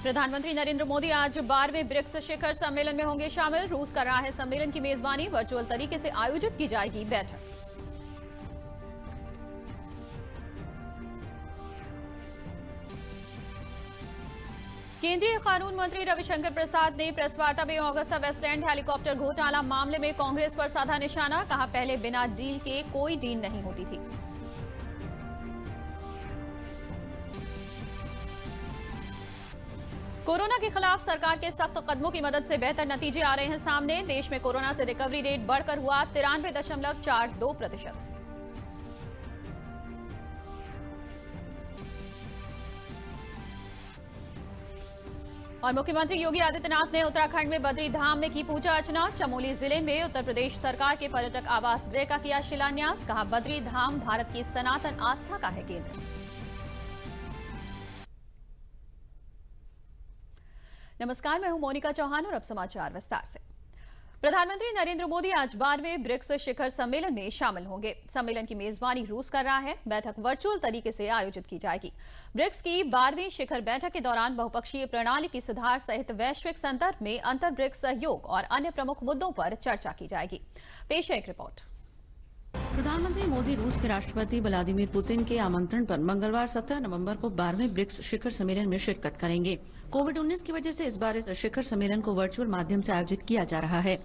प्रधानमंत्री नरेंद्र मोदी आज 12वें ब्रिक्स शिखर सम्मेलन में होंगे शामिल। रूस कर रहा है सम्मेलन की मेजबानी। वर्चुअल तरीके से आयोजित की जाएगी बैठक। केंद्रीय कानून मंत्री रविशंकर प्रसाद ने प्रेस वार्ता में ऑगस्टा वेस्टलैंड हेलीकॉप्टर घोटाला मामले में कांग्रेस पर साधा निशाना। कहा, पहले बिना डील के कोई डील नहीं होती थी। कोरोना के खिलाफ सरकार के सख्त कदमों की मदद से बेहतर नतीजे आ रहे हैं सामने। देश में कोरोना से रिकवरी रेट बढ़कर हुआ 93.42%। और मुख्यमंत्री योगी आदित्यनाथ ने उत्तराखंड में बद्री धाम में की पूजा अर्चना। चमोली जिले में उत्तर प्रदेश सरकार के पर्यटक आवास गृह का किया शिलान्यास। कहा, बद्री धाम भारत की सनातन आस्था का है केंद्र। नमस्कार, मैं हूं मोनिका चौहान और अब समाचार विस्तार से। प्रधानमंत्री नरेंद्र मोदी आज 12वें ब्रिक्स शिखर सम्मेलन में शामिल होंगे। सम्मेलन की मेजबानी रूस कर रहा है। बैठक वर्चुअल तरीके से आयोजित की जाएगी। ब्रिक्स की 12वीं शिखर बैठक के दौरान बहुपक्षीय प्रणाली की सुधार सहित वैश्विक संदर्भ में अंतर ब्रिक्स सहयोग और अन्य प्रमुख मुद्दों पर चर्चा की जाएगी। पेश है एक रिपोर्ट। प्रधानमंत्री मोदी रूस के राष्ट्रपति व्लादिमीर पुतिन के आमंत्रण पर मंगलवार 17 नवंबर को 12वें ब्रिक्स शिखर सम्मेलन में शिरकत करेंगे। कोविड-19 की वजह से इस बार इस शिखर सम्मेलन को वर्चुअल माध्यम से आयोजित किया जा रहा है।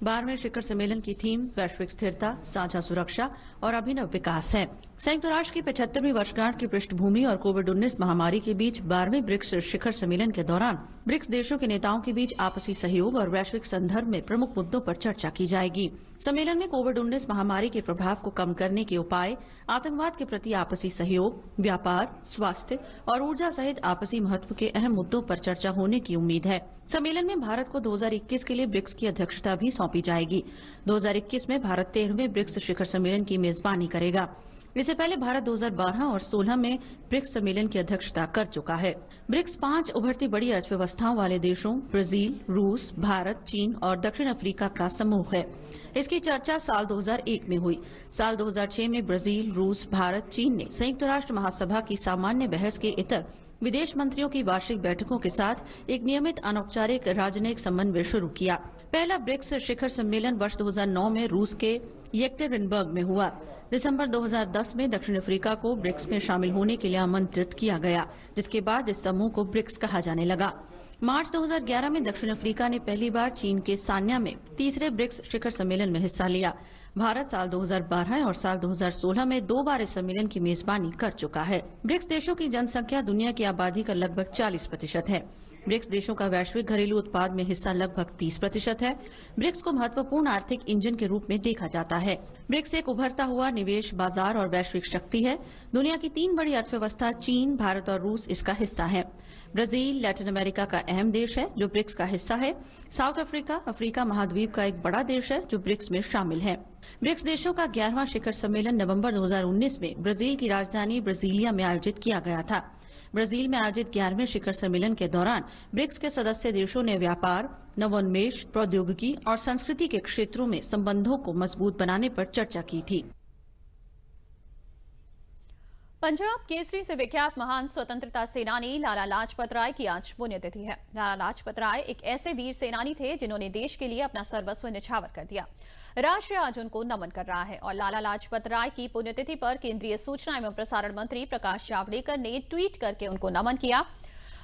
12वें शिखर सम्मेलन की थीम वैश्विक स्थिरता, साझा सुरक्षा और अभिनव विकास है। संयुक्त राष्ट्र की 75वीं वर्षगांठ की पृष्ठभूमि और कोविड-19 महामारी के बीच 12वें ब्रिक्स शिखर सम्मेलन के दौरान ब्रिक्स देशों के नेताओं के बीच आपसी सहयोग और वैश्विक संदर्भ में प्रमुख मुद्दों पर चर्चा की जाएगी। सम्मेलन में कोविड-19 महामारी के प्रभाव को कम करने के उपाय, आतंकवाद के प्रति आपसी सहयोग, व्यापार, स्वास्थ्य और ऊर्जा सहित आपसी महत्व के अहम मुद्दों पर चर्चा होने की उम्मीद है। सम्मेलन में भारत को 2021 के लिए ब्रिक्स की अध्यक्षता भी सौंपी जाएगी। 2021 में भारत 13वें ब्रिक्स शिखर सम्मेलन की मेजबानी करेगा। इससे पहले भारत 2012 और 16 में ब्रिक्स सम्मेलन की अध्यक्षता कर चुका है। ब्रिक्स 5 उभरती बड़ी अर्थव्यवस्थाओं वाले देशों ब्राजील, रूस, भारत, चीन और दक्षिण अफ्रीका का समूह है। इसकी चर्चा साल 2001 में हुई। साल 2006 में ब्राजील, रूस, भारत, चीन ने संयुक्त राष्ट्र महासभा की सामान्य बहस के इतर विदेश मंत्रियों की वार्षिक बैठकों के साथ एक नियमित अनौपचारिक राजनयिक समन्वय शुरू किया। पहला ब्रिक्स शिखर सम्मेलन वर्ष 2009 में रूस के येक्टेरिनबर्ग में हुआ। दिसंबर 2010 में दक्षिण अफ्रीका को ब्रिक्स में शामिल होने के लिए आमंत्रित किया गया, जिसके बाद इस समूह को ब्रिक्स कहा जाने लगा। मार्च 2011 में दक्षिण अफ्रीका ने पहली बार चीन के सान्या में तीसरे ब्रिक्स शिखर सम्मेलन में हिस्सा लिया। भारत साल 2012 और साल 2016 में 2 बार इस सम्मेलन की मेजबानी कर चुका है। ब्रिक्स देशों की जनसंख्या दुनिया की आबादी का लगभग 40% है। ब्रिक्स देशों का वैश्विक घरेलू उत्पाद में हिस्सा लगभग 30% है। ब्रिक्स को महत्वपूर्ण आर्थिक इंजन के रूप में देखा जाता है। ब्रिक्स एक उभरता हुआ निवेश बाजार और वैश्विक शक्ति है। दुनिया की 3 बड़ी अर्थव्यवस्था चीन, भारत और रूस इसका हिस्सा है। ब्राजील लैटिन अमेरिका का अहम देश है जो ब्रिक्स का हिस्सा है। साउथ अफ्रीका अफ्रीका महाद्वीप का एक बड़ा देश है जो ब्रिक्स में शामिल है। ब्रिक्स देशों का 11वां शिखर सम्मेलन नवंबर 2019 में ब्राजील की राजधानी ब्राजीलिया में आयोजित किया गया था। ब्राजील में आयोजित 11वें शिखर सम्मेलन के दौरान ब्रिक्स के सदस्य देशों ने व्यापार, नवोन्मेष, प्रौद्योगिकी और संस्कृति के क्षेत्रों में संबंधों को मजबूत बनाने पर चर्चा की थी। पंजाब केसरी से विख्यात महान स्वतंत्रता सेनानी लाला लाजपत राय की आज पुण्यतिथि है। लाला लाजपत राय एक ऐसे वीर सेनानी थे जिन्होंने देश के लिए अपना सर्वस्व न्यौछावर कर दिया। राष्ट्र आज उनको नमन कर रहा है और लाला लाजपत राय की पुण्यतिथि पर केंद्रीय सूचना एवं प्रसारण मंत्री प्रकाश जावड़ेकर ने ट्वीट करके उनको नमन किया।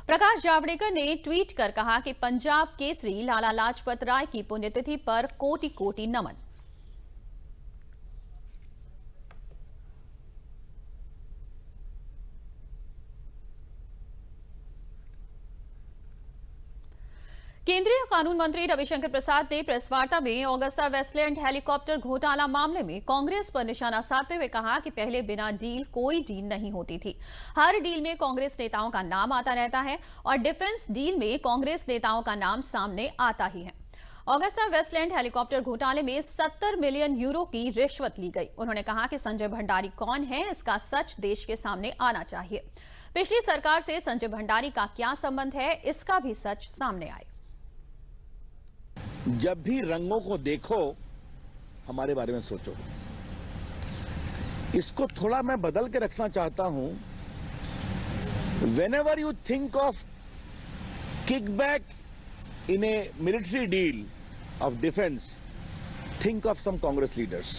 प्रकाश जावड़ेकर ने ट्वीट कर कहा कि पंजाब केसरी लाला लाजपत राय की पुण्यतिथि पर कोटि कोटि नमन। केंद्रीय कानून मंत्री रविशंकर प्रसाद ने प्रेस वार्ता में ऑगस्टा वेस्टलैंड हेलीकॉप्टर घोटाला मामले में कांग्रेस पर निशाना साधते हुए कहा कि पहले बिना डील कोई डील नहीं होती थी। हर डील में कांग्रेस नेताओं का नाम आता रहता है और डिफेंस डील में कांग्रेस नेताओं का नाम सामने आता ही है। ऑगस्टा वेस्टलैंड हेलीकॉप्टर घोटाले में 70 मिलियन यूरो की रिश्वत ली गई। उन्होंने कहा कि संजय भंडारी कौन है, इसका सच देश के सामने आना चाहिए। पिछली सरकार से संजय भंडारी का क्या संबंध है, इसका भी सच सामने आए। जब भी रंगों को देखो हमारे बारे में सोचो। इसको थोड़ा मैं बदल के रखना चाहता हूं। Whenever you think of kickback in a military deal of defense, think of some Congress leaders.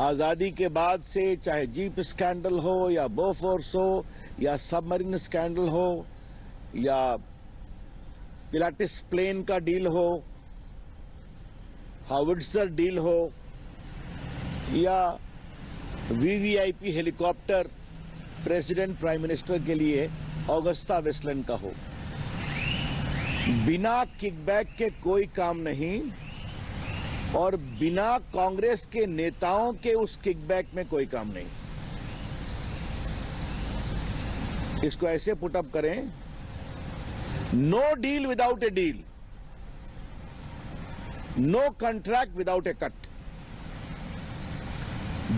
आजादी के बाद से चाहे जीप स्कैंडल हो या बोफोर्स हो या सबमरीन स्कैंडल हो या पिलाटिस प्लेन का डील हो, हावर्ड्सर डील हो या VVIP helicopter president prime minister के लिए ऑगस्टा वेस्टलैंड का हो, बिना किकबैक के कोई काम नहीं और बिना कांग्रेस के नेताओं के उस किकबैक में कोई काम नहीं। इसको ऐसे पुटअप करें, no deal without a deal, no contract without a cut.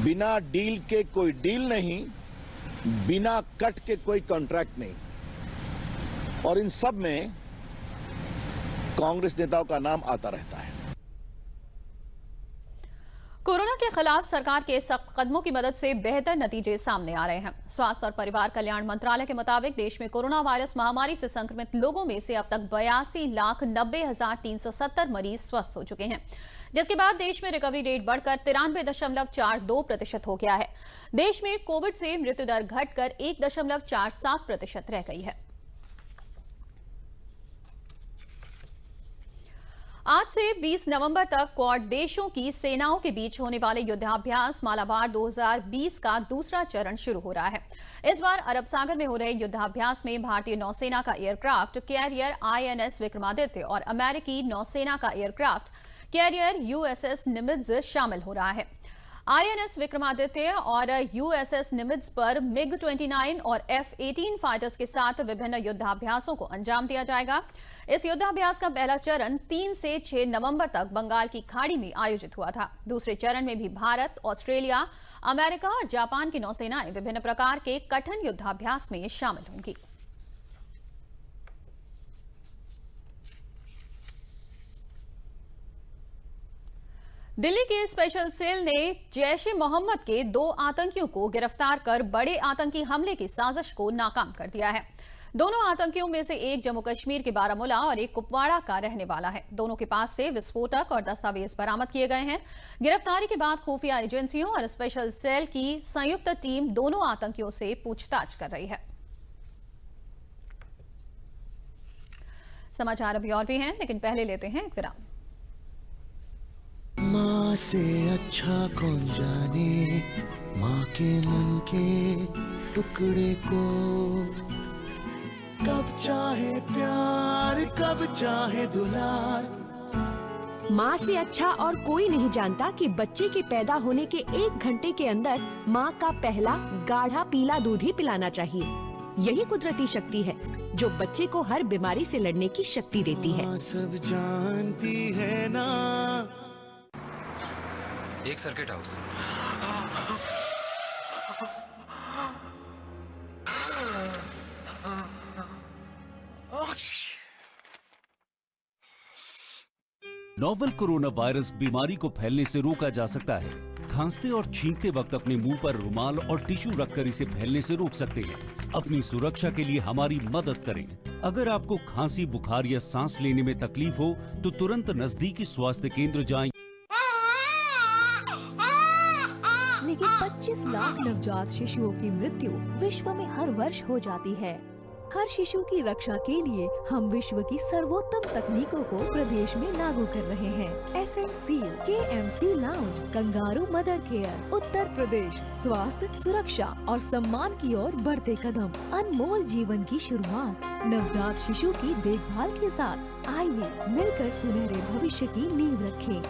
बिना डील के कोई डील नहीं, बिना कट के कोई कॉन्ट्रैक्ट नहीं। और इन सब में कांग्रेस नेताओं का नाम आता रहता है। कोरोना के खिलाफ सरकार के सख्त कदमों की मदद से बेहतर नतीजे सामने आ रहे हैं। स्वास्थ्य और परिवार कल्याण मंत्रालय के मुताबिक देश में कोरोना वायरस महामारी से संक्रमित लोगों में से अब तक 82,90,370 मरीज स्वस्थ हो चुके हैं, जिसके बाद देश में रिकवरी रेट बढ़कर 93.42% हो गया है। देश में कोविड से मृत्यु दर घटकर 1.47% रह गई है। आज से 20 नवंबर तक क्वाड देशों की सेनाओं के बीच होने वाले युद्धाभ्यास मालाबार 2020 का दूसरा चरण शुरू हो रहा है। इस बार अरब सागर में हो रहे युद्धाभ्यास में भारतीय नौसेना का एयरक्राफ्ट कैरियर INS विक्रमादित्य और अमेरिकी नौसेना का एयरक्राफ्ट कैरियर USS निमित्ज शामिल हो रहा है। INS विक्रमादित्य और USS निमित्ज पर MiG-29 और F-18 फाइटर्स के साथ विभिन्न युद्धाभ्यासों को अंजाम दिया जाएगा। इस युद्धाभ्यास का पहला चरण 3 से 6 नवंबर तक बंगाल की खाड़ी में आयोजित हुआ था। दूसरे चरण में भी भारत, ऑस्ट्रेलिया, अमेरिका और जापान की नौसेनाएं विभिन्न प्रकार के कठिन युद्धाभ्यास में शामिल होंगी। दिल्ली के स्पेशल सेल ने जैश-ए-मोहम्मद के 2 आतंकियों को गिरफ्तार कर बड़े आतंकी हमले की साजिश को नाकाम कर दिया है। दोनों आतंकियों में से एक जम्मू कश्मीर के बारामूला और एक कुपवाड़ा का रहने वाला है। दोनों के पास से विस्फोटक और दस्तावेज बरामद किए गए हैं। गिरफ्तारी के बाद खुफिया एजेंसियों और स्पेशल सेल की संयुक्त टीम दोनों आतंकियों से पूछताछ कर रही है। समाचार अभी और भी हैं, लेकिन पहले लेते हैं एक विराम। माँ से अच्छा कौन जाने, माँ के मन के टुकड़े को, कब चाहे प्यार कब चाहे दुलार। माँ से अच्छा और कोई नहीं जानता कि बच्चे के पैदा होने के 1 घंटे के अंदर माँ का पहला गाढ़ा पीला दूध ही पिलाना चाहिए। यही कुदरती शक्ति है जो बच्चे को हर बीमारी से लड़ने की शक्ति देती है। माँ सब जानती है ना। एक circuit house, novel corona virus बीमारी को फैलने से रोका जा सकता है। खांसते और छींकते वक्त अपने मुंह पर रुमाल और टिश्यू रखकर इसे फैलने से रोक सकते हैं। अपनी सुरक्षा के लिए हमारी मदद करें। अगर आपको खांसी, बुखार या सांस लेने में तकलीफ हो तो तुरंत नजदीकी स्वास्थ्य केंद्र जाएं। लेकिन 25 लाख नवजात शिशुओं की मृत्यु विश्व में हर वर्ष हो जाती है। हर शिशु की रक्षा के लिए हम विश्व की सर्वोत्तम तकनीकों को प्रदेश में लागू कर रहे हैं। एसएनसील, KMC lounge, kangaroo mother care, Uttar Pradesh स्वास्थ्य, सुरक्षा और सम्मान की ओर बढ़ते कदम, अनमोल जीवन की शुरुआत नवजात शिशु की देखभाल के साथ। आइए मिलकर सुनहरे भविष्य की नींव रखें।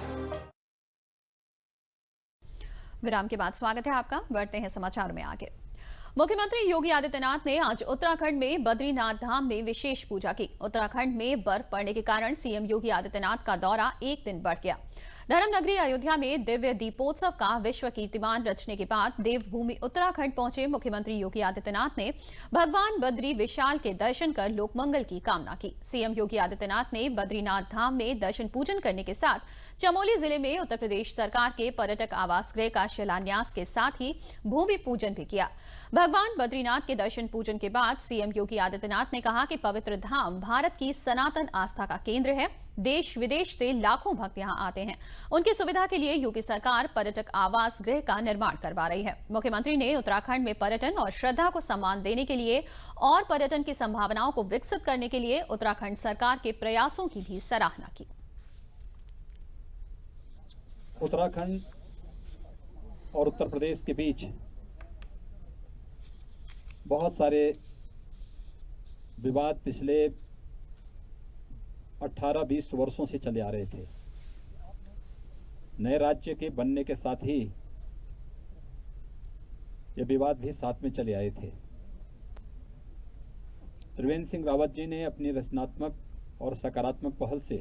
विराम के बाद स्वागत है आपका। बढ़ते हैं समाचार में आगे। मुख्यमंत्री योगी आदित्यनाथ ने आज उत्तराखंड में बद्रीनाथ धाम में विशेष पूजा की। उत्तराखंड में बर्फ पड़ने के कारण सीएम योगी आदित्यनाथ का दौरा 1 दिन बढ़ गया। धर्मनगरी अयोध्या में दिव्य दीपोत्सव का विश्व कीर्तिमान रचने के बाद देवभूमि उत्तराखंड पहुंचे मुख्यमंत्री योगी आदित्यनाथ ने भगवान बद्री विशाल के दर्शन कर लोकमंगल की कामना की। सीएम योगी आदित्यनाथ ने बद्रीनाथ धाम में दर्शन पूजन करने के साथ चमोली जिले में उत्तर प्रदेश सरकार के पर्यटक आवास गृह का शिलान्यास के साथ ही भूमि पूजन भी किया। भगवान बद्रीनाथ के दर्शन पूजन के बाद सीएम योगी आदित्यनाथ ने कहा कि पवित्र धाम भारत की सनातन आस्था का केंद्र है। देश विदेश से लाखों भक्त यहां आते हैं। उनकी सुविधा के लिए यूपी सरकार पर्यटक आवास गृह का निर्माण करवा रही है। मुख्यमंत्री ने उत्तराखंड में पर्यटन और श्रद्धा को सम्मान देने के लिए और पर्यटन की संभावनाओं को विकसित करने के लिए उत्तराखंड सरकार के प्रयासों की भी सराहना की। उत्तराखंड और उत्तर प्रदेश के बीच बहुत सारे विवाद पिछले 18-20 वर्षों से चले आ रहे थे। नए राज्य के बनने के साथ ही ये विवाद भी साथ में चले आए थे। त्रिवेंद्र सिंह रावत जी ने अपनी रचनात्मक और सकारात्मक पहल से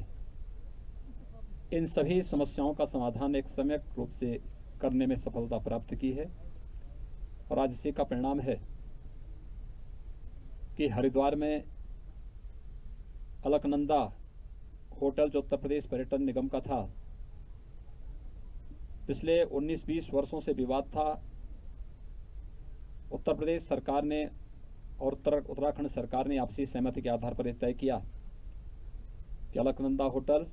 इन सभी समस्याओं का समाधान एक सम्यक रूप से करने में सफलता प्राप्त की है और आज इसी का परिणाम है कि हरिद्वार में अलकनंदा होटल जो उत्तर प्रदेश पर्यटन निगम का था, पिछले 19-20 वर्षों से विवाद था। उत्तर प्रदेश सरकार ने और उत्तराखंड सरकार ने आपसी सहमति के आधार पर तय किया कि अलकनंदा होटल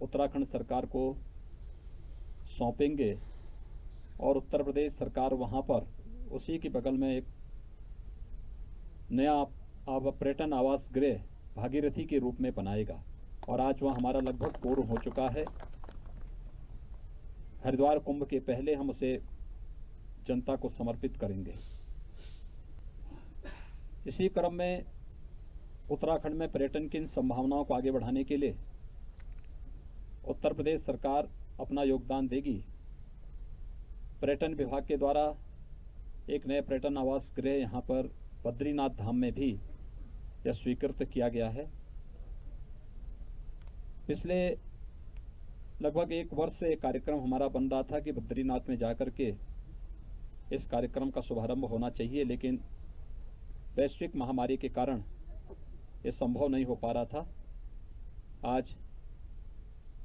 उत्तराखंड सरकार को सौंपेंगे और उत्तर प्रदेश सरकार वहां पर उसी के बगल में एक नया पर्यटन आवास गृह भागीरथी के रूप में बनाएगा और आज वह हमारा लगभग पूर्ण हो चुका है। हरिद्वार कुंभ के पहले हम उसे जनता को समर्पित करेंगे। इसी क्रम में उत्तराखंड में पर्यटन की इन संभावनाओं को आगे बढ़ाने के लिए उत्तर प्रदेश सरकार अपना योगदान देगी। पर्यटन विभाग के द्वारा एक नए पर्यटन आवास गृह यहाँ पर बद्रीनाथ धाम में भी यह स्वीकृत किया गया है। पिछले लगभग 1 वर्ष से एक कार्यक्रम हमारा बन रहा था कि बद्रीनाथ में जाकर के इस कार्यक्रम का शुभारंभ होना चाहिए, लेकिन वैश्विक महामारी के कारण ये संभव नहीं हो पा रहा था। आज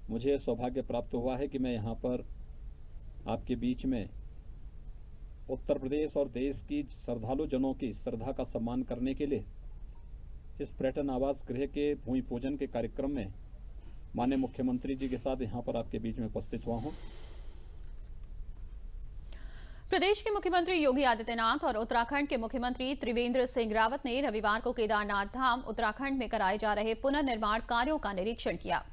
मुझे सौभाग्य प्राप्त हुआ है कि मैं यहाँ पर आपके बीच में उत्तर प्रदेश और देश की श्रद्धालु जनों की श्रद्धा का सम्मान करने के लिए इस पर्यटन आवास गृह के भूमि पूजन के कार्यक्रम में माननीय मुख्यमंत्री जी के साथ यहाँ पर आपके बीच में उपस्थित हुआ हूँ। प्रदेश के मुख्यमंत्री योगी आदित्यनाथ और उत्तराखंड के मुख्यमंत्री त्रिवेंद्र सिंह रावत ने रविवार को केदारनाथ धाम उत्तराखंड में कराए जा रहे पुनर्निर्माण कार्यों का निरीक्षण किया।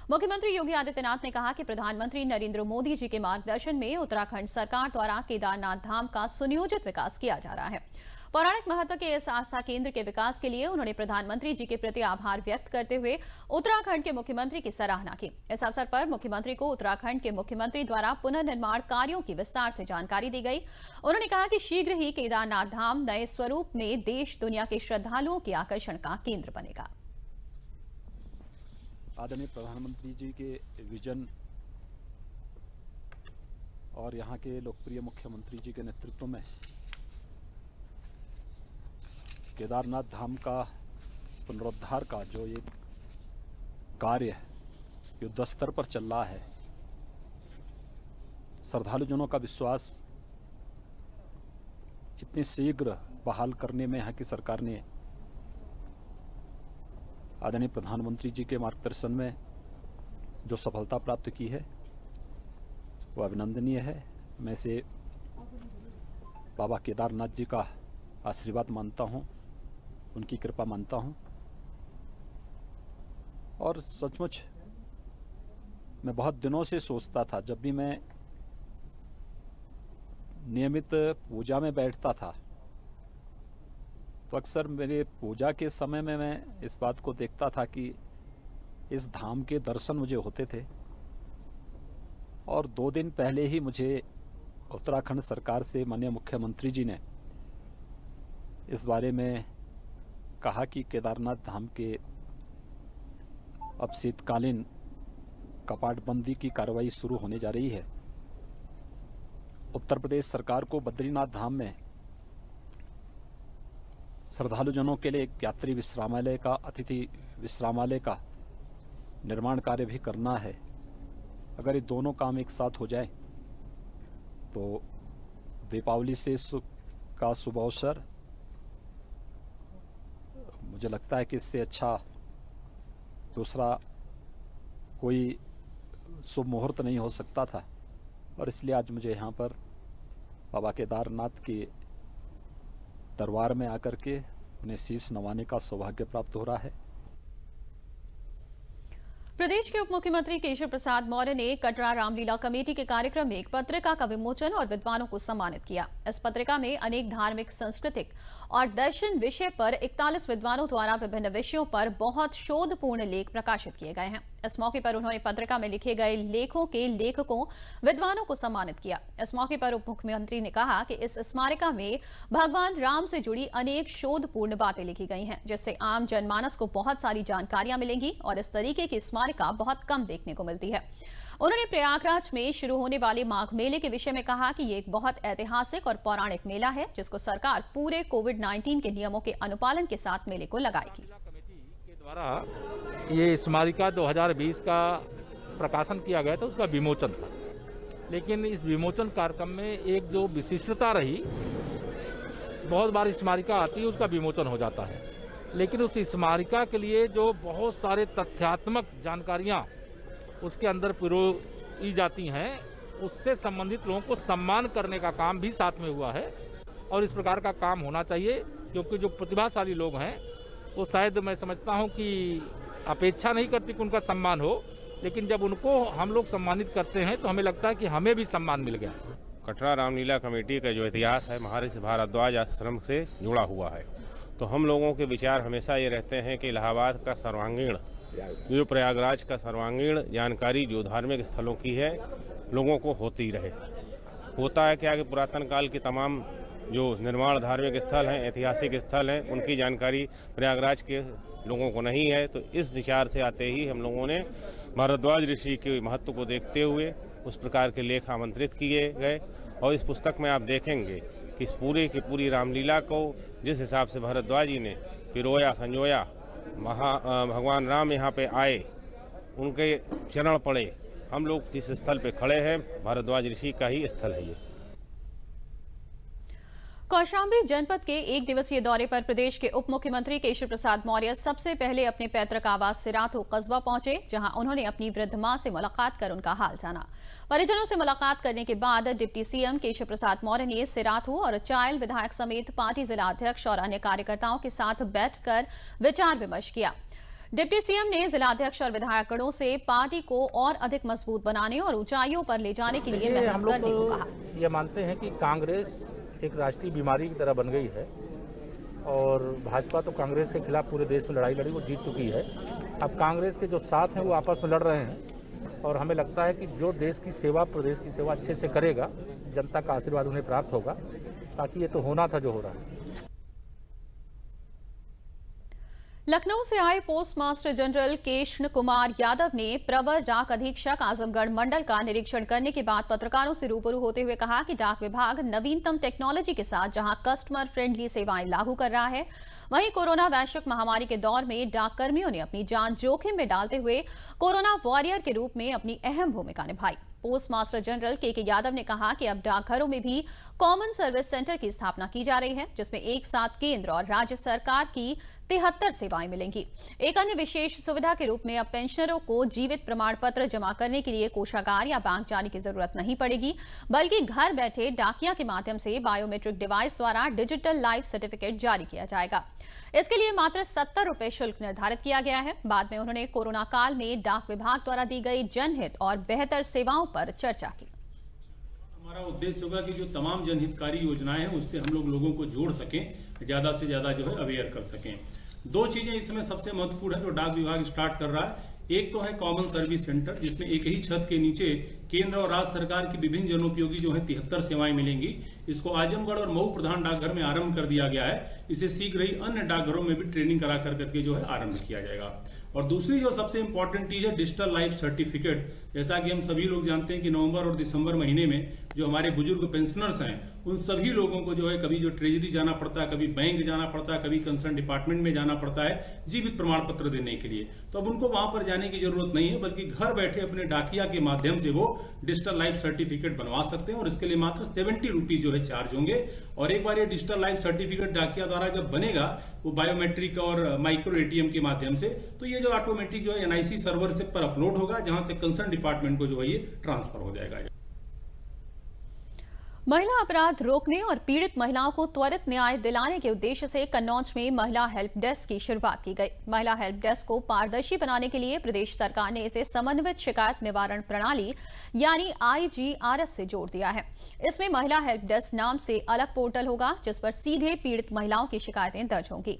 मुख्यमंत्री योगी आदित्यनाथ ने कहा कि प्रधानमंत्री नरेंद्र मोदी जी के मार्गदर्शन में उत्तराखंड सरकार द्वारा केदारनाथ धाम का सुनियोजित विकास किया जा रहा है। पौराणिक महत्व के इस आस्था केंद्र के विकास के लिए उन्होंने प्रधानमंत्री जी के प्रति आभार व्यक्त करते हुए उत्तराखंड के मुख्यमंत्री की सराहना की। इस अवसर पर मुख्यमंत्री को उत्तराखंड के मुख्यमंत्री द्वारा पुनर्निर्माण कार्यों की विस्तार से जानकारी दी गई। उन्होंने कहा कि शीघ्र ही केदारनाथ धाम नए स्वरूप में देश दुनिया के श्रद्धालुओं के आकर्षण का केंद्र बनेगा। आदरणीय प्रधानमंत्री जी के विजन और यहाँ के लोकप्रिय मुख्यमंत्री जी के नेतृत्व में केदारनाथ धाम का पुनरुद्धार का जो ये कार्य युद्ध स्तर पर चल रहा है, श्रद्धालुजनों का विश्वास इतनी शीघ्र बहाल करने में यहाँ की सरकार ने आदरणीय प्रधानमंत्री जी के मार्गदर्शन में जो सफलता प्राप्त की है वह अभिनंदनीय है। मैं इसे बाबा केदारनाथ जी का आशीर्वाद मानता हूँ, उनकी कृपा मानता हूँ और सचमुच मैं बहुत दिनों से सोचता था, जब भी मैं नियमित पूजा में बैठता था तो अक्सर मेरे पूजा के समय में मैं इस बात को देखता था कि इस धाम के दर्शन मुझे होते थे। और 2 दिन पहले ही मुझे उत्तराखंड सरकार से माननीय मुख्यमंत्री जी ने इस बारे में कहा कि केदारनाथ धाम के अब शीतकालीन कपाटबंदी की कार्रवाई शुरू होने जा रही है। उत्तर प्रदेश सरकार को बद्रीनाथ धाम में श्रद्धालुजनों के लिए एक यात्री विश्रामालय का, अतिथि विश्रामालय का निर्माण कार्य भी करना है। अगर ये दोनों काम एक साथ हो जाए तो दीपावली से का शुभ अवसर, मुझे लगता है कि इससे अच्छा दूसरा कोई शुभ मुहूर्त नहीं हो सकता था। और इसलिए आज मुझे यहाँ पर बाबा केदारनाथ के दरबार में आकर के उन्हें शीश नवाने का सौभाग्य प्राप्त हो रहा है। प्रदेश के उप मुख्यमंत्री केशव प्रसाद मौर्य ने कटरा रामलीला कमेटी के कार्यक्रम में एक पत्रिका का विमोचन और विद्वानों को सम्मानित किया। इस पत्रिका में अनेक धार्मिक, सांस्कृतिक और दर्शन विषय पर 41 विद्वानों द्वारा विभिन्न विषयों पर बहुत शोधपूर्ण लेख प्रकाशित किए गए हैं। इस मौके पर उन्होंने पत्रिका में लिखे गए लेखों के लेखकों, विद्वानों को सम्मानित किया। इस मौके पर उप मुख्यमंत्री ने कहा कि इस स्मारिका में भगवान राम से जुड़ी अनेक शोधपूर्ण बातें लिखी गई हैं, जिससे आम जनमानस को बहुत सारी जानकारियां मिलेंगी और इस तरीके की स्मारिका बहुत कम देखने को मिलती है। उन्होंने प्रयागराज में शुरू होने वाले माघ मेले के विषय में कहा कि ये एक बहुत ऐतिहासिक और पौराणिक मेला है, जिसको सरकार पूरे कोविड-19 के नियमों के अनुपालन के साथ मेले को लगाएगी। के द्वारा ये स्मारिका 2020 का प्रकाशन किया गया था, उसका विमोचन था। लेकिन इस विमोचन कार्यक्रम में एक जो विशिष्टता रही, बहुत बार स्मारिका आती है उसका विमोचन हो जाता है, लेकिन उस स्मारिका के लिए जो बहुत सारे तथ्यात्मक जानकारियां उसके अंदर पिरोई जाती हैं, उससे संबंधित लोगों को सम्मान करने का काम भी साथ में हुआ है। और इस प्रकार का काम होना चाहिए, क्योंकि जो प्रतिभाशाली लोग हैं वो शायद मैं समझता हूं कि अपेक्षा नहीं करती कि उनका सम्मान हो, लेकिन जब उनको हम लोग सम्मानित करते हैं तो हमें लगता है कि हमें भी सम्मान मिल गया। कटरा रामलीला कमेटी का जो इतिहास है महर्षि भारद्वाज आश्रम से जुड़ा हुआ है। तो हम लोगों के विचार हमेशा ये रहते हैं कि इलाहाबाद का सर्वांगीण, जो प्रयागराज का सर्वांगीण जानकारी जो धार्मिक स्थलों की है, लोगों को होती रहे। होता है क्या कि पुरातन काल की तमाम जो निर्माण धार्मिक स्थल हैं, ऐतिहासिक स्थल हैं, उनकी जानकारी प्रयागराज के लोगों को नहीं है। तो इस विचार से आते ही हम लोगों ने भारद्वाज ऋषि के महत्व को देखते हुए उस प्रकार के लेख आमंत्रित किए गए। और इस पुस्तक में आप देखेंगे कि इस पूरे की पूरी रामलीला को जिस हिसाब से भारद्वाज जी ने पिरोया संजोया, भगवान राम यहाँ पे आए, उनके चरण पड़े, हम लोग जिस स्थल पे खड़े हैं भारद्वाज ऋषि का ही स्थल है ये। कौशाम्बी जनपद के एक दिवसीय दौरे पर प्रदेश के उप मुख्यमंत्री केशव प्रसाद मौर्य सबसे पहले अपने पैतृक आवास सिराथू कस्बा पहुंचे, जहां उन्होंने अपनी वृद्ध मां से मुलाकात कर उनका हाल जाना। परिजनों से मुलाकात करने के बाद डिप्टी सीएम केशव प्रसाद मौर्य ने सिराथू और चायल विधायक समेत पार्टी जिला अध्यक्ष और अन्य कार्यकर्ताओं के साथ बैठकर विचार विमर्श किया। डिप्टी सीएम ने जिलाध्यक्ष और विधायकगणों से पार्टी को और अधिक मजबूत बनाने और ऊंचाइयों पर ले जाने के लिए मेहनत करने को कहा। ये मानते हैं कि कांग्रेस एक राष्ट्रीय बीमारी की तरह बन गई है और भाजपा तो कांग्रेस के खिलाफ पूरे देश में लड़ाई लड़ी, वो जीत चुकी है। अब कांग्रेस के जो साथ हैं वो आपस में लड़ रहे हैं और हमें लगता है कि जो देश की सेवा, प्रदेश की सेवा अच्छे से करेगा, जनता का आशीर्वाद उन्हें प्राप्त होगा। बाकी ये तो होना था जो हो रहा है। लखनऊ से आए post master general Krishna Kumar Yadav ने प्रवर डाक अधीक्षक आजमगढ़ मंडल का निरीक्षण करने के बाद पत्रकारों से रूबरू होते हुए कहा कि डाक विभाग नवीनतम टेक्नोलॉजी के साथ जहां कस्टमर फ्रेंडली सेवाएं लागू कर रहा है, वहीं कोरोना वैश्विक महामारी के दौर में डाक कर्मियों ने अपनी जान जोखिम में डालते हुए कोरोना वॉरियर के रूप में अपनी अहम भूमिका निभाई। पोस्ट मास्टर जनरल के यादव ने कहा कि अब डाकघरों में भी कॉमन सर्विस सेंटर की स्थापना की जा रही है, जिसमें एक साथ केंद्र और राज्य सरकार की 73 सेवाएं मिलेंगी। एक अन्य विशेष सुविधा के रूप में अब पेंशनरों को जीवित प्रमाण पत्र जमा करने के लिए कोषागार या बैंक जाने की जरूरत नहीं पड़ेगी, बल्कि घर बैठे डाकिया के माध्यम से बायोमेट्रिक डिवाइस द्वारा डिजिटल लाइफ सर्टिफिकेट जारी किया जाएगा। इसके लिए मात्र 70 रुपए शुल्क निर्धारित किया गया है। बाद में उन्होंने कोरोना काल में डाक विभाग द्वारा दी गई जनहित और बेहतर सेवाओं पर चर्चा की। हमारा उद्देश्य होगा कि जो तमाम जनहितकारी योजनाएं हैं उससे हम लोग लोगों को जोड़ सकें, ज्यादा से ज्यादा जो है अवेयर कर सकें। दो चीजें इसमें सबसे महत्वपूर्ण है जो डाक विभाग स्टार्ट कर रहा है। एक तो है कॉमन सर्विस सेंटर, जिसमें एक ही छत के नीचे केंद्र और राज्य सरकार की विभिन्न जनोपयोगी जो है 73 सेवाएं मिलेंगी। इसको आजमगढ़ और मऊ प्रधान डाकघर में आरंभ कर दिया गया है। इसे शीघ्र ही अन्य डाकघरों में भी ट्रेनिंग करा करके जो है आरंभ किया जाएगा। और दूसरी जो सबसे इंपॉर्टेंट चीज है डिजिटल लाइफ सर्टिफिकेट। जैसा कि हम सभी लोग जानते हैं कि नवंबर और दिसंबर महीने में जो हमारे बुजुर्ग पेंशनर्स हैं उन सभी लोगों को जो है कभी जो ट्रेजरी जाना पड़ता है, कभी बैंक जाना पड़ता है, कभी कंसर्न डिपार्टमेंट में जाना पड़ता है जीवित प्रमाण पत्र देने के लिए। तो अब उनको वहां पर जाने की जरूरत नहीं है, बल्कि घर बैठे अपने डाकिया के माध्यम से वो डिजिटल लाइफ सर्टिफिकेट बनवा सकते हैं और इसके लिए मात्र 70 रुपीज जो है चार्ज होंगे। और एक बार ये डिजिटल लाइफ सर्टिफिकेट डाकिया द्वारा जब बनेगा वो बायोमेट्रिक और माइक्रो एटीएम के माध्यम से, तो ये जो ऑटोमेटिक जो है एनआईसी सर्वर से पर अपलोड होगा, जहां से कंसर्न डिपार्टमेंट को जो है ये ट्रांसफर हो जाएगा। महिला अपराध रोकने और पीड़ित महिलाओं को त्वरित न्याय दिलाने के उद्देश्य से कन्नौज में महिला हेल्प डेस्क की शुरुआत की गई। महिला हेल्प डेस्क को पारदर्शी बनाने के लिए प्रदेश सरकार ने इसे समन्वित शिकायत निवारण प्रणाली यानी IGRS से जोड़ दिया है। इसमें महिला हेल्प डेस्क नाम से अलग पोर्टल होगा जिस पर सीधे पीड़ित महिलाओं की शिकायतें दर्ज होंगी।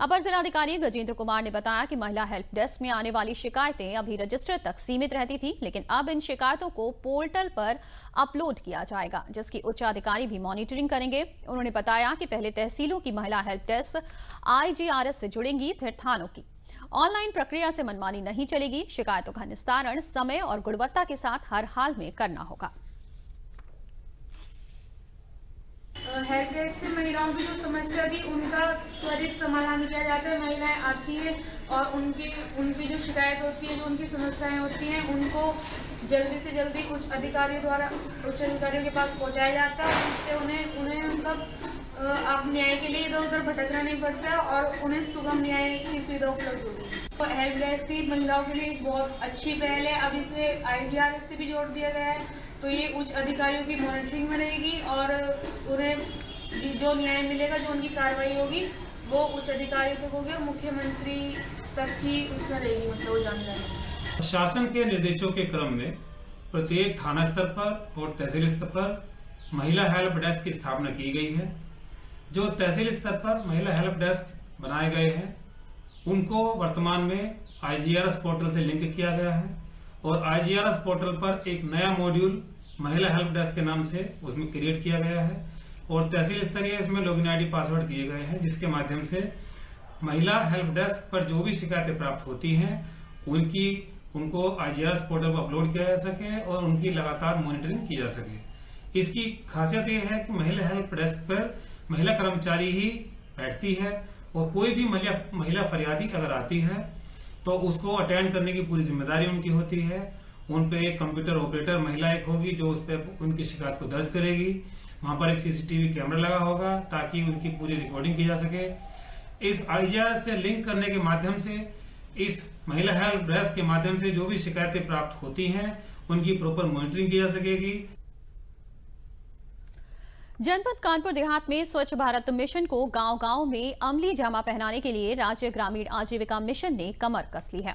अपर जिलाधिकारी गजेंद्र कुमार ने बताया कि महिला हेल्प डेस्क में आने वाली शिकायतें अभी रजिस्टर तक सीमित रहती थी, लेकिन अब इन शिकायतों को पोर्टल पर अपलोड किया जाएगा जिसकी उच्च अधिकारी भी मॉनिटरिंग करेंगे। उन्होंने बताया कि पहले तहसीलों की महिला हेल्प डेस्क IGRS से जुड़ेंगी, फिर थानों की। ऑनलाइन प्रक्रिया से मनमानी नहीं चलेगी। शिकायतों का निस्तारण समय और गुणवत्ता के साथ हर हाल में करना होगा। हेल्प डेस्क से महिलाओं की जो समस्या थी उनका त्वरित समाधान किया जाता है। महिलाएं आती है और उनकी जो शिकायत होती है, जो उनकी समस्याएं होती हैं, उनको जल्दी से जल्दी उच्च अधिकारियों के पास पहुंचाया जाता है, जिससे उन्हें उनका आप न्याय के लिए इधर उधर भटकना नहीं पड़ता और उन्हें सुगम न्याय की सुविधा उपलब्ध होगी। तो हेल्प डेस्क की महिलाओं के लिए एक बहुत अच्छी पहल है। अब इसे IGRS से भी जोड़ दिया गया है, तो ये उच्च अधिकारियों की मॉनिटरिंग में रहेगी और उन्हें जो न्याय मिलेगा, जो उनकी कार्रवाई होगी वो उच्च अधिकारियों तक होगी और मुख्यमंत्री तक ही उसमें रहेगी, मतलब वो जानकारी। शासन के निर्देशों के क्रम में प्रत्येक थाना स्तर पर और तहसील स्तर पर महिला हेल्प डेस्क की स्थापना की गई है। जो तहसील स्तर पर महिला हेल्प डेस्क बनाए गए हैं उनको वर्तमान में IGRS पोर्टल से लिंक किया गया है और IGRS पोर्टल पर एक नया मॉड्यूल महिला हेल्प डेस्क के नाम से उसमें क्रिएट किया गया है और तहसील स्तरीय इसमें लॉगिन ID पासवर्ड दिए गए हैं, जिसके माध्यम से महिला हेल्प डेस्क पर जो भी शिकायतें प्राप्त होती हैं उनको IGRS पोर्टल पर अपलोड किया जा सके और उनकी लगातार मॉनिटरिंग की जा सके। इसकी खासियत यह है कि महिला हेल्प डेस्क पर महिला कर्मचारी ही बैठती है और कोई भी महिला फरियादी अगर आती है तो उसको अटेंड करने की पूरी जिम्मेदारी उनकी होती है। उन पे एक कंप्यूटर ऑपरेटर महिला एक होगी जो उस पर उनकी शिकायत को दर्ज करेगी। वहां पर एक CCTV कैमरा लगा होगा ताकि उनकी पूरी रिकॉर्डिंग की जा सके। इस IGRS से लिंक करने के माध्यम से, इस महिला हेल्प डेस्क के माध्यम से जो भी शिकायतें प्राप्त होती हैं उनकी प्रॉपर मॉनिटरिंग की जा सकेगी। जनपद कानपुर देहात में स्वच्छ भारत मिशन को गांव-गांव में अमली जामा पहनाने के लिए राज्य ग्रामीण आजीविका मिशन ने कमर कस ली है।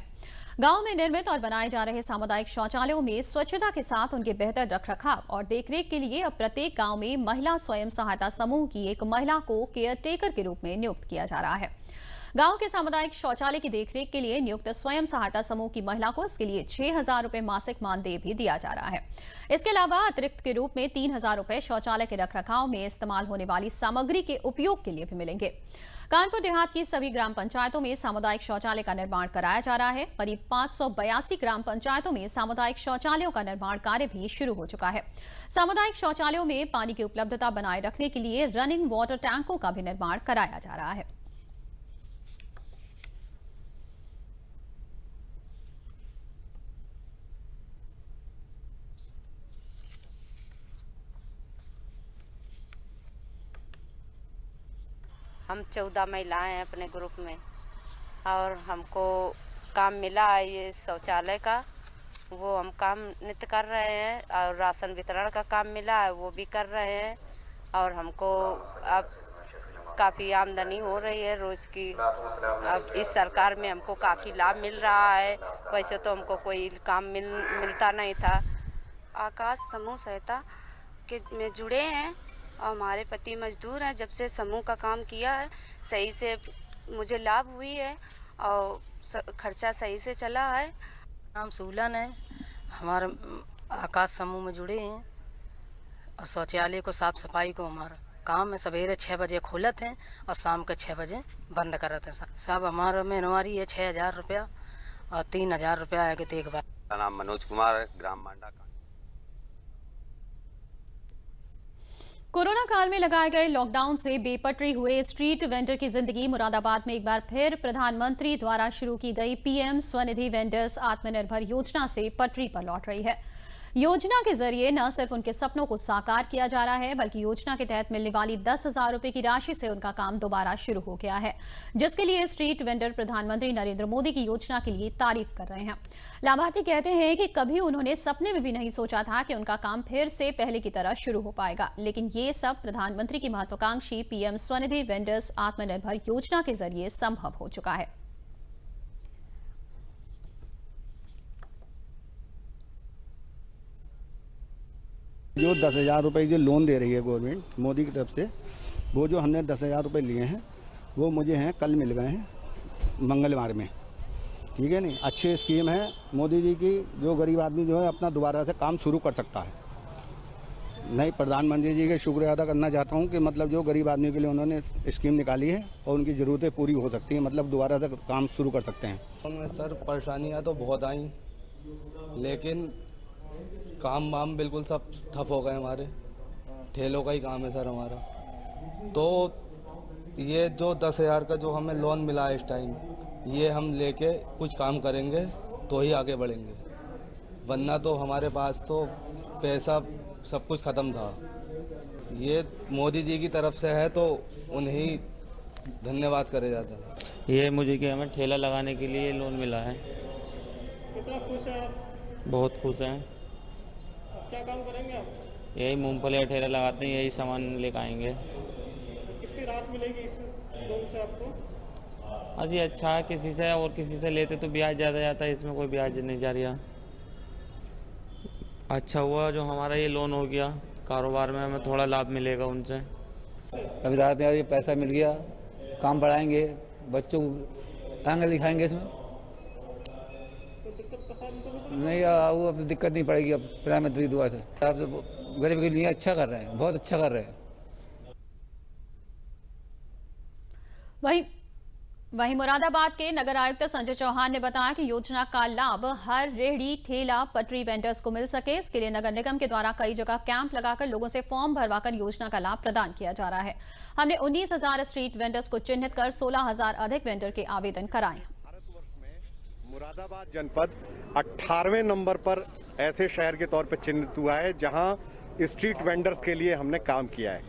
गांव में निर्मित और बनाए जा रहे सामुदायिक शौचालयों में स्वच्छता के साथ उनके बेहतर रखरखाव और देखरेख के लिए अब प्रत्येक गांव में महिला स्वयं सहायता समूह की एक महिला को केयर टेकर के रूप में नियुक्त किया जा रहा है। गांव के सामुदायिक शौचालय की देखरेख के लिए नियुक्त स्वयं सहायता समूह की महिला को इसके लिए 6,000 रुपए मासिक मानदेय भी दिया जा रहा है। इसके अलावा अतिरिक्त के रूप में 3,000 रुपए शौचालय के रखरखाव में इस्तेमाल होने वाली सामग्री के उपयोग के लिए भी मिलेंगे। कानपुर देहात की सभी ग्राम पंचायतों में सामुदायिक शौचालय का निर्माण कराया जा रहा है। करीब 582 ग्राम पंचायतों में सामुदायिक शौचालयों का निर्माण कार्य भी शुरू हो चुका है। सामुदायिक शौचालयों में पानी की उपलब्धता बनाए रखने के लिए रनिंग वाटर टैंकों का भी निर्माण कराया जा रहा है। हम 14 महिलाएं हैं अपने ग्रुप में और हमको काम मिला है ये शौचालय का, वो हम काम नित्य कर रहे हैं और राशन वितरण का काम मिला है वो भी कर रहे हैं और हमको अब काफ़ी आमदनी हो रही है रोज़ की। अब इस सरकार में हमको काफ़ी लाभ मिल रहा है, वैसे तो हमको कोई काम मिलता नहीं था। आकाश समूह सहायता के में जुड़े हैं और हमारे पति मजदूर हैं। जब से समूह का काम किया है सही से मुझे लाभ हुई है और खर्चा सही से चला है। नाम सूलन है, हमारे आकाश समूह में जुड़े हैं और शौचालय को साफ सफाई को हमारा काम है। सवेरे 6 बजे खोलते हैं और शाम के 6 बजे बंद करते हैं। सब हमारा महीनवारी है 6,000 रुपया और 3000 रुपया है कि देखभाल। मेरा नाम मनोज कुमार है, ग्राम मांडा का। कोरोना काल में लगाए गए लॉकडाउन से बेपटरी हुए स्ट्रीट वेंडर की जिंदगी मुरादाबाद में एक बार फिर प्रधानमंत्री द्वारा शुरू की गई पीएम स्वनिधि वेंडर्स आत्मनिर्भर योजना से पटरी पर लौट रही है। योजना के जरिए न सिर्फ उनके सपनों को साकार किया जा रहा है, बल्कि योजना के तहत मिलने वाली 10,000 रुपए की राशि से उनका काम दोबारा शुरू हो गया है, जिसके लिए स्ट्रीट वेंडर प्रधानमंत्री नरेंद्र मोदी की योजना के लिए तारीफ कर रहे हैं। लाभार्थी कहते हैं कि कभी उन्होंने सपने में भी नहीं सोचा था कि उनका काम फिर से पहले की तरह शुरू हो पाएगा, लेकिन ये सब प्रधानमंत्री की महत्वाकांक्षी पीएम स्वनिधि वेंडर्स आत्मनिर्भर योजना के जरिए संभव हो चुका है। जो 10,000 रुपये जो लोन दे रही है गवर्नमेंट मोदी की तरफ से, वो जो हमने 10,000 रुपये लिए हैं वो मुझे हैं कल मिल गए हैं मंगलवार में। ठीक है नहीं, अच्छी स्कीम है मोदी जी की, जो गरीब आदमी जो है अपना दोबारा से काम शुरू कर सकता है। नहीं, प्रधानमंत्री जी के शुक्रिया अदा करना चाहता हूँ कि मतलब जो गरीब आदमी के लिए उन्होंने स्कीम निकाली है और उनकी ज़रूरतें पूरी हो सकती हैं, मतलब दोबारा से काम शुरू कर सकते हैं। सर परेशानियाँ तो बहुत आई, लेकिन काम वाम बिल्कुल सब ठप हो गए। हमारे ठेलों का ही काम है सर हमारा। तो ये जो 10,000 का जो हमें लोन मिला है इस टाइम, ये हम लेके कुछ काम करेंगे तो ही आगे बढ़ेंगे, वरना तो हमारे पास तो पैसा सब कुछ ख़त्म था। ये मोदी जी की तरफ से है तो उन्हें धन्यवाद करे जाता है। ये मुझे कि हमें ठेला लगाने के लिए लोन मिला है। कितना खुश हैं आप? बहुत खुश हैं। क्या काम करेंगे आप? यही मूंगफली का ठेला लगाते हैं, यही सामान लेकर आएंगे। कितनी राहत मिलेगी इस लोन से आपको? अजी अच्छा है, किसी से और किसी से लेते तो ब्याज ज़्यादा जाता है, इसमें कोई ब्याज नहीं जा रहा। अच्छा हुआ जो हमारा ये लोन हो गया, कारोबार में हमें थोड़ा लाभ मिलेगा उनसे। अभी रात में ये पैसा मिल गया, काम बढ़ाएंगे, बच्चों को आगे लिखाएंगे इसमें। नहीं, वो अब दिक्कत नहीं पड़ेगी अब प्रधानमंत्री दुआ से। आप तो गरीब के लिए अच्छा कर रहे हैं, बहुत अच्छा कर रहे हैं। वहीं मुरादाबाद के नगर आयुक्त संजय चौहान ने बताया कि योजना का लाभ हर रेहड़ी, ठेला, पटरी वेंडर्स को मिल सके, इसके लिए नगर निगम के द्वारा कई जगह कैंप लगाकर लोगों से फॉर्म भरवाकर योजना का लाभ प्रदान किया जा रहा है। हमने 19,000 स्ट्रीट वेंडर्स को चिन्हित कर 16,000 अधिक वेंडर के आवेदन कराए। मुरादाबाद जनपद 18वें नंबर पर ऐसे शहर के तौर पर चिन्हित हुआ है जहां स्ट्रीट वेंडर्स के लिए हमने काम किया है।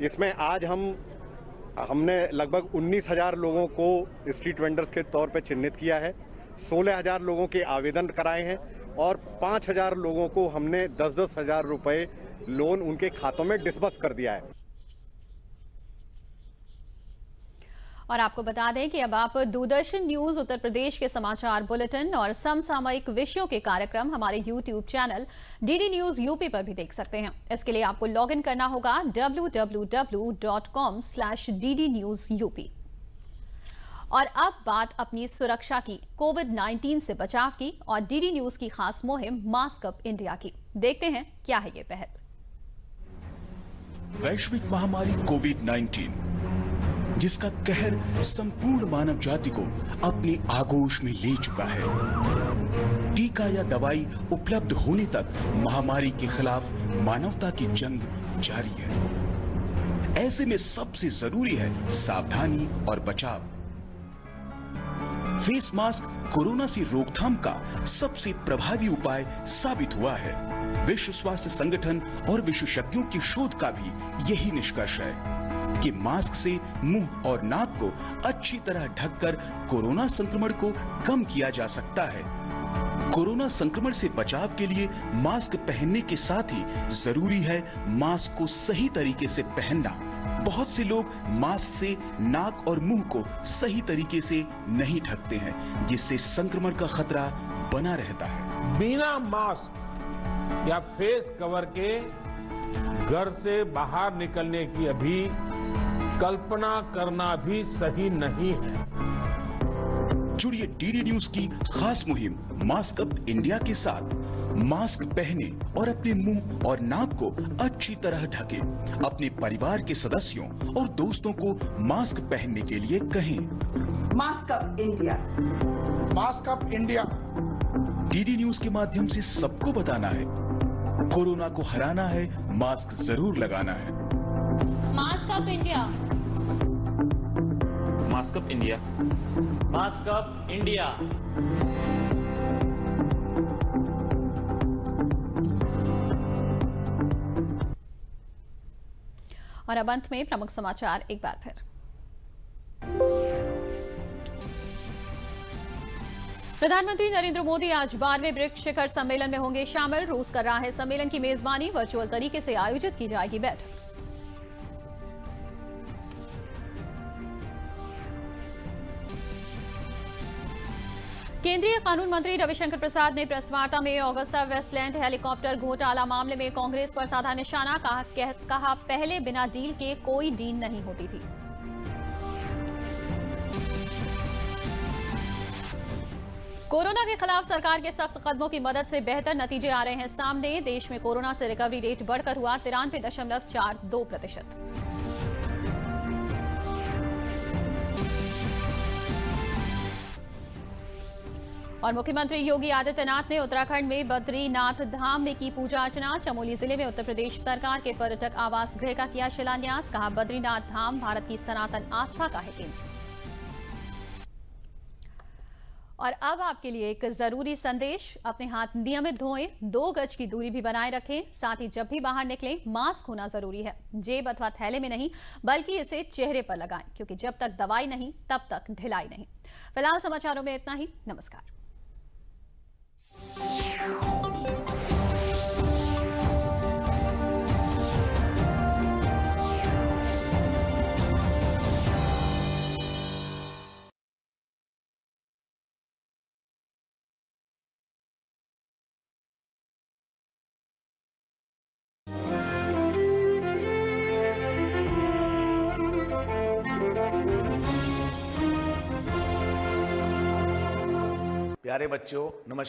इसमें आज हमने लगभग 19,000 लोगों को स्ट्रीट वेंडर्स के तौर पर चिन्हित किया है, 16,000 लोगों के आवेदन कराए हैं और 5,000 लोगों को हमने 10,000 रुपए लोन उनके खातों में डिस्बर्स कर दिया है। और आपको बता दें कि अब आप दूरदर्शन न्यूज उत्तर प्रदेश के समाचार बुलेटिन और समसामयिक विषयों के कार्यक्रम हमारे YouTube channel DD News UP पर भी देख सकते हैं। इसके लिए आपको लॉगिन करना होगा www.com/ddnewsup। और अब बात अपनी सुरक्षा की, कोविड-19 से बचाव की और DD न्यूज की खास मुहिम मास्क अप इंडिया की। देखते हैं क्या है ये पहल। वैश्विक महामारी कोविड-19 जिसका कहर संपूर्ण मानव जाति को अपनी आगोश में ले चुका है। टीका या दवाई उपलब्ध होने तक महामारी के खिलाफ मानवता की जंग जारी है। ऐसे में सबसे जरूरी है सावधानी और बचाव। फेस मास्क कोरोना से रोकथाम का सबसे प्रभावी उपाय साबित हुआ है। विश्व स्वास्थ्य संगठन और विशेषज्ञों की शोध का भी यही निष्कर्ष है कि मास्क से मुंह और नाक को अच्छी तरह ढककर कोरोना संक्रमण को कम किया जा सकता है। कोरोना संक्रमण से बचाव के लिए मास्क पहनने के साथ ही जरूरी है मास्क को सही तरीके से पहनना। बहुत से लोग मास्क से नाक और मुंह को सही तरीके से नहीं ढकते हैं, जिससे संक्रमण का खतरा बना रहता है। बिना मास्क या फेस कवर के घर से बाहर निकलने की अभी कल्पना करना भी सही नहीं है। जुड़िए डीडी न्यूज की खास मुहिम मास्क अप इंडिया के साथ। मास्क पहने और अपने मुंह और नाक को अच्छी तरह ढकें। अपने परिवार के सदस्यों और दोस्तों को मास्क पहनने के लिए कहें। Mask up India. Mask up India. DD news के माध्यम से सबको बताना है, कोरोना को हराना है, मास्क जरूर लगाना है। Mask up India. Mask up India. Mask up India. और अब अंत में प्रमुख समाचार एक बार फिर। प्रधानमंत्री नरेंद्र मोदी आज 12वें ब्रिक्स शिखर सम्मेलन में होंगे शामिल। रूस कर रहा है सम्मेलन की मेजबानी। वर्चुअल तरीके से आयोजित की जाएगी बैठक। केंद्रीय कानून मंत्री रविशंकर प्रसाद ने प्रेस वार्ता में ऑगस्टा वेस्टलैंड हेलीकॉप्टर घोटाला मामले में कांग्रेस पर साधा निशाना। कहा पहले बिना डील के कोई डील नहीं होती थी। कोरोना के खिलाफ सरकार के सख्त कदमों की मदद से बेहतर नतीजे आ रहे हैं सामने। देश में कोरोना से रिकवरी रेट बढ़कर हुआ 93.42%। और मुख्यमंत्री योगी आदित्यनाथ ने उत्तराखंड में बद्रीनाथ धाम में की पूजा अर्चना। चमोली जिले में उत्तर प्रदेश सरकार के पर्यटक आवास गृह का किया शिलान्यास। कहा बद्रीनाथ धाम भारत की सनातन आस्था का है केंद्र। और अब आपके लिए एक जरूरी संदेश। अपने हाथ नियमित धोएं, 2 गज की दूरी भी बनाए रखें। साथ ही जब भी बाहर निकलें मास्क होना जरूरी है। जेब अथवा थैले में नहीं बल्कि इसे चेहरे पर लगाएं, क्योंकि जब तक दवाई नहीं तब तक ढिलाई नहीं। फिलहाल समाचारों में इतना ही। नमस्कार। प्यारे बच्चों नमस्कार।